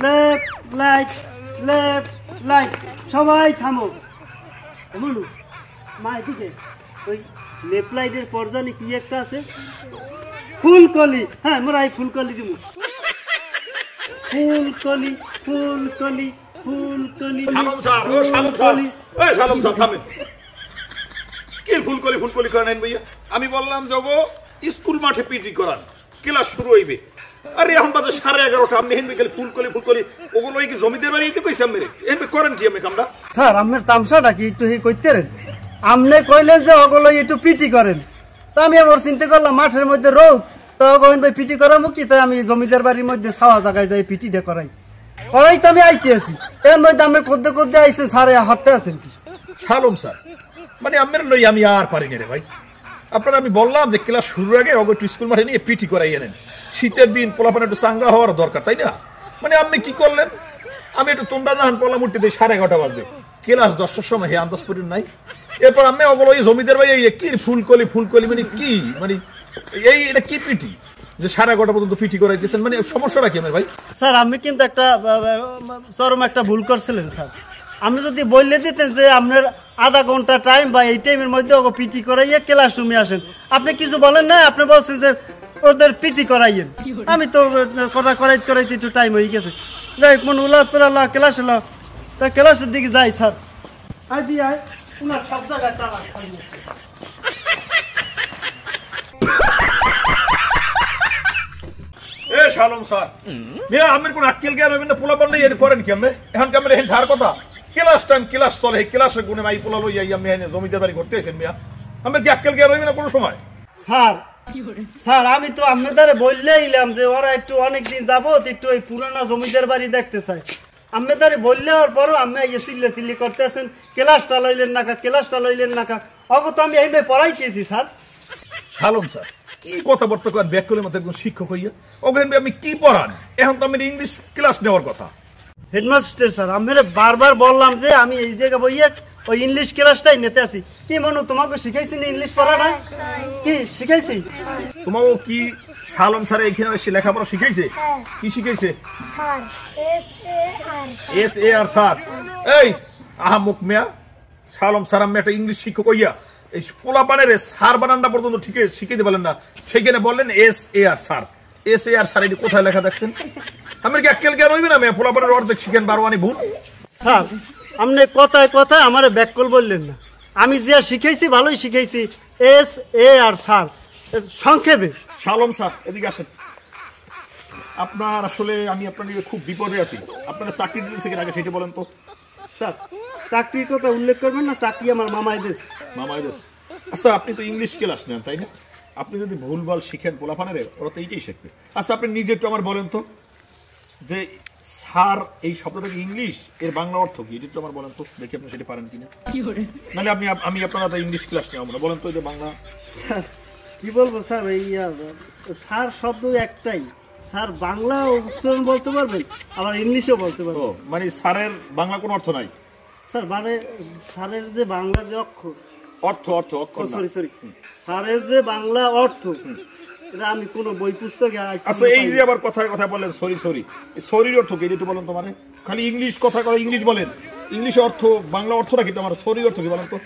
left right left right সবাই থামো বলু মা এদিকে ওই লেফট রাইটের পর্দানে কি একটা আছে ফুলকলি হ্যাঁ মোরা এই ফুলকলি দিব ফুলকলি ফুলকলি ফুলকলি শালম স্যার ও শালম স্যার এই শালম স্যার থামেন কি ফুলকলি ফুলকলি করেন ভাইয়া আমি বললাম যাবো স্কুল মাঠে পিটি করান ক্লাস শুরু হইবে আরে এখন বাজে 11:30 আপনি হেন বিকেল ফুলকলি ফুলকলি ওগুলো কি জমিদের বাড়িতে কইছে আমি এমনি করেন কি আমি কামটা স্যার আপনার তামসাটা কি একটু কইতে রেন আপনি কইলেন যে ওগুলো একটু পিটি করেন তা আমি আবার চিন্তা করলাম মাঠের মধ্যে রোদ তো কইন ভাই পিটি করামু কি তাই আমি জমিদার বাড়ির মধ্যে ছাওয়া জায়গায় যাই পিটিটা করাই করাই তো আমি আইতে আছি এর মধ্যে আমি কোদ্দে কোদ্দে আইছে স্যার হাঁটতে আছেন কি শালম স্যার মানে আমার লই আমি আর পারি না রে ভাই আপনারা আমি বললাম যে ক্লাস শুরুর আগে ওগো স্কুল মাঠে নিয়ে পিটি করাই এনেন শীতের দিন পোলাপান একটু চাঙ্গা হওয়ার দরকার তাই না মানে আপনি কি করলেন আমি একটু তোমরা নাহান পড়লাম উঠতে দিই 11:30 বাজে ক্লাস 10টার সময় হে আন্দাজ পড়ি নাই এরপর আমি ওগুলো ওই জমিদার ভাই এই কি ফুলকলি ফুলকলি মানে কি মানে এই এটা কি পিটি যে 11:30 পর্যন্ত পিটি করাইতেছেন মানে সমস্যাটা কি আমার ভাই স্যার আমি কিন্তু একটা চরম একটা ভুল করছিলেন স্যার আপনি যদি বললে দিতেন যে আপনার আধা ঘন্টা টাইম বা এই টাইমের মধ্যে ওকে পিটি করাইয়া ক্লাস রুমে আসেন আপনি কিছু বলেন না আপনি বলছেন যে ওদের পিটি করাইয়েন আমি তো কথা করাইতে একটু টাইম হয়ে গেছে যাই মনে হলো তোরা ক্লাস হলো তা ক্লাসের দিকে যাই স্যার আই দি আয় উনার সব জায়গায় চালা এ শালম স্যার মিয়া আমির কোন আক্কেল জ্ঞান হইবেন না পোলাপান নাই এর করেন কি আমি এখন ক্যামেরা হেন ধার কথা ক্লাস টাইম ক্লাস চলে ক্লাসে গুনে মাই পোলা লই যাই আমি জমিদার বাড়ি করতে আছেন মিয়া আমার কি আক্কেল জ্ঞান হইবে না কোনো সময় স্যার স্যার আমি তো আপনাদের বললেইলাম যে ওরা একটু অনেকদিন যাবত একটু ওই পুরানা জমিদার বাড়ি দেখতে চাই আপনাদের বললে ওর পরও আমি চিল্লে চিল্লি করতেছেন ক্লাসটা লইলেন না ক্লাসটা লইলেন না অব তো আমি এইভাবে পড়াইতেছি স্যার শালম স্যার কি কথাবার্তা করেন ব্যাকলের মতো একজন শিক্ষক হইয়া ওখানে আমি কি পড়ান এখন তো আমি ইংলিশ ক্লাস নেওয়ার কথা হেডমাস্টার স্যার আমি বারবার বললাম যে আমি এই জায়গায় বইয়া ওই ইংলিশ ক্লাসটাই নিতে আসি কি মনে তোমাকে শিখাইছি না ইংলিশ পড়া না কি শিখাইছি তোমাকে কি শালম স্যার এখানে এসে লেখাপড়া শিখাইছে কি শিখাইছে sir S A R sir এই আহা মুখ মিয়া শালম স্যার আমি একটা ইংলিশ শিক্ষক হইয়া এই পোলাপানের স্যার বানানটা পর্যন্ত ঠিক শিখিয়ে বলেন না সেইখানে বললেন S A R sir S A R sir এটি কোথায় লেখা দেখছেন আমি কি আক্কেল জ্ঞান হইবে না মেয়ে পোলাপানের অর্ধেক শিখেন বারোয়ানি ভুল স্যার আপনি কথায় কথায় আমার ব্যাককল বললেন না আমি যে শিখাইছি ভালোই শিখাইছি এস এ আর স্যার সংক্ষেপে শালম স্যার এদিকে আসেন আপনার আসলে আমি আপনার নিয়ে খুব বিপদে আছি আপনারা চাকরি দিয়েছে কিনা আগে সেটা বলেন তো স্যার চাকরির কথা উল্লেখ করবেন না চাকরি আমার মামাই দেশ মামাই দেশ আচ্ছা আপনি তো ইংলিশ ক্লাস নেন তাই না আপনি যদি ভুলভাল শিখেন পোলাপানের ওরা তো এইটাই শিখবে আচ্ছা আপনি নিজে একটু আমার বলেন তো যে স্যার এই শব্দটা কি ইংলিশ এর বাংলা অর্থ কি এটা একটু আমার বলেন তো দেখি আপনি সেটা পারেন কিনা মানে আমি আপনারা ইংলিশ ক্লাস নেওয়া আমরা বলেন তো এটা বাংলা স্যার কি বলবো স্যার এই স্যার শব্দ একটাই স্যার বাংলা উচ্চারণ বলতে পারবেন আবার ইংলিশও বলতে পারবেন মানে স্যারের বাংলা কোনো অর্থ নাই স্যার মানে স্যারের যে বাংলা যে অক্ষর অক্ষর সরি স্যারের যে বাংলা অর্থ এটা আমি কোনো বই পুস্তকে আচ্ছা এই যে আবার কথায় কথা বলেন সরির অর্থ কি একটু বলেন তো মানে খালি ইংলিশ কথা ইংলিশ বলেন ইংলিশ অর্থ বাংলা অর্থটা কি আমার সরির অর্থ কি বলেন তো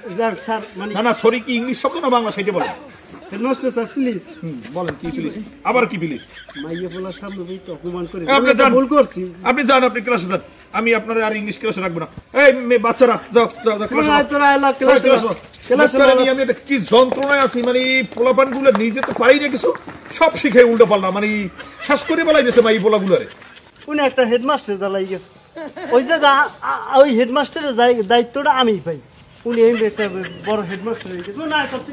স্যার মানে না সরি কি ইংলিশ শব্দ না বাংলা সেটা বলেন হেডমাস্টার স্যার প্লিজ বলেন কি প্লিজ আবার কি প্লিজ মাইয়া বলার সামনে বই তো অপমান করে আপনি যান ভুল করছি আপনি যান আপনি ক্লাসে যান আমি আপনার আর ইংলিশ ক্লাসে রাখবো না এই বাচ্চারা যাও ক্লাসে আমি একটা কি যন্ত্রণায় আছি মানে পোলাপানগুলো নিজে তো পারি না কিছু সব শিখে উল্টো পাল্লা মানে শ্বাস করে বলাই দিয়েছে এই পোলাগুলোরে উনি একটা হেডমাস্টার জ্বালাই গেছে ওই জায়গা ওই হেডমাস্টারের দায়িত্বটা আমি পাই উনি এই একটা বড় হেডমাস্টার হয়ে গেছে না করতে